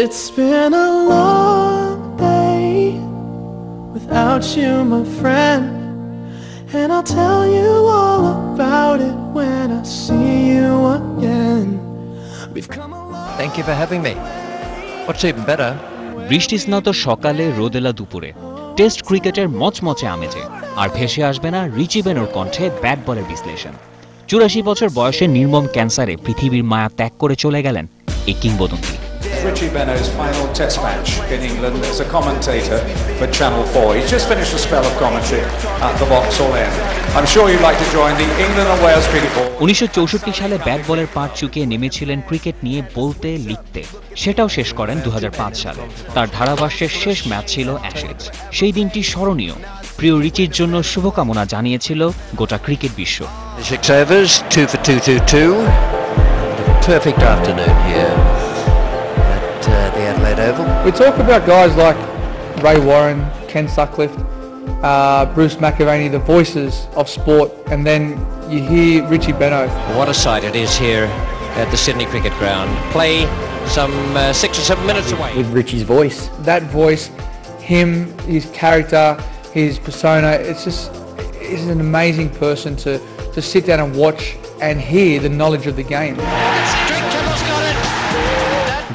It's been a long day without you, my friend, and I'll tell you all about it when I see you again. We've come a long Thank you for having me. What's even better? বৃষ্টিস্নাত সকালে রোদেলা দুপুরে test ক্রিকেটের মচমচে আমেজে আর ভেসে আসবে না রিচি বেনোর কণ্ঠে bat বলের বিশ্লেষণ। 84 বছর বয়সে নির্মম ক্যান্সারে পৃথিবীর মায়া ত্যাগ করে চলে গেলেন এই কিংবদন্তি। Richie Benaud's final test match in England as a commentator for Channel 4. He's just finished a spell of commentary at the Vauxhall End. I'm sure you'd like to join the England and Wales cricket board. 1964 সালে bat বলের পাট চুকিয়ে নেমেছিলেন cricket নিয়ে বলতে লিখতে, সেটাও শেষ করেন 2005 সালে। তার ধারাভাষ্যের শেষ ম্যাচ ছিল অ্যাশেজ। সেই দিনটি স্মরণীয়। প্রিয় রিচির জন্য শুভকামনা জানিয়েছিল গোটা ক্রিকেট বিশ্ব। 6 overs, 2 for 222. Perfect afternoon here at the Adelaide Oval. We talk about guys like Ray Warren, Ken Sutcliffe, Bruce McAvaney, the voices of sport, and then you hear Richie Benaud. What a sight it is here at the Sydney Cricket Ground. Play some 6 or 7 minutes away. With Richie's voice. That voice, him, his character, his persona, he's an amazing person to sit down and watch and hear the knowledge of the game.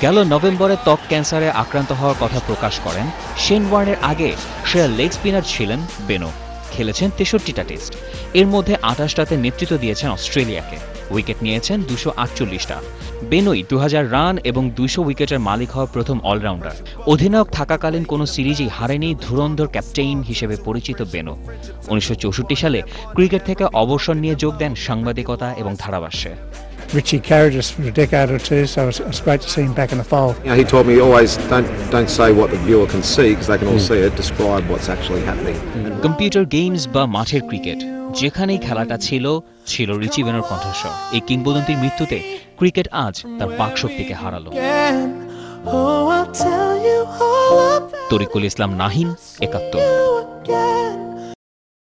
গেল নভেম্বরে ত্বক ক্যান্সারে আক্রান্ত হওয়ার কথা প্রকাশ করেন Shane ওয়ার্নের আগে সেরা লেগ স্পিনার ছিলেন বেনো। খেলেছেন 63টা টেস্ট, এর মধ্যে 28টাতে নেতৃত্ব দিয়েছেন অস্ট্রেলিয়াকে। উইকেট নিয়েছেন 248টা। বেনোই 2000 রান এবং 200 উইকেটের মালিক হওয়া প্রথম অলরাউন্ডার। অধিনায়ক থাকাকালীন কোনো সিরিজই হারেনি ধুরন্ধর ক্যাপ্টেইন হিসেবে পরিচিত বেনো। 1964 সালে ক্রিকেট থেকে অবসর নিয়ে যোগ দেন সাংবাদিকতা এবং ধারাভাষ্যে। Richie carried us for a decade or two, so it's great to see him back in the fold. You know, he taught me always don't say what the viewer can see because they can all see it. Describe what's actually happening. Computer games বা মাঠের cricket যেখানেই খেলাটা ছিল রিচি বেনোর কণ্ঠস্বর। এই কিংবদন্তির মৃত্যুতে cricket আজ তার বাকশক্তিকে হারালো। তরিকুল ইসলাম নাহিন, 71।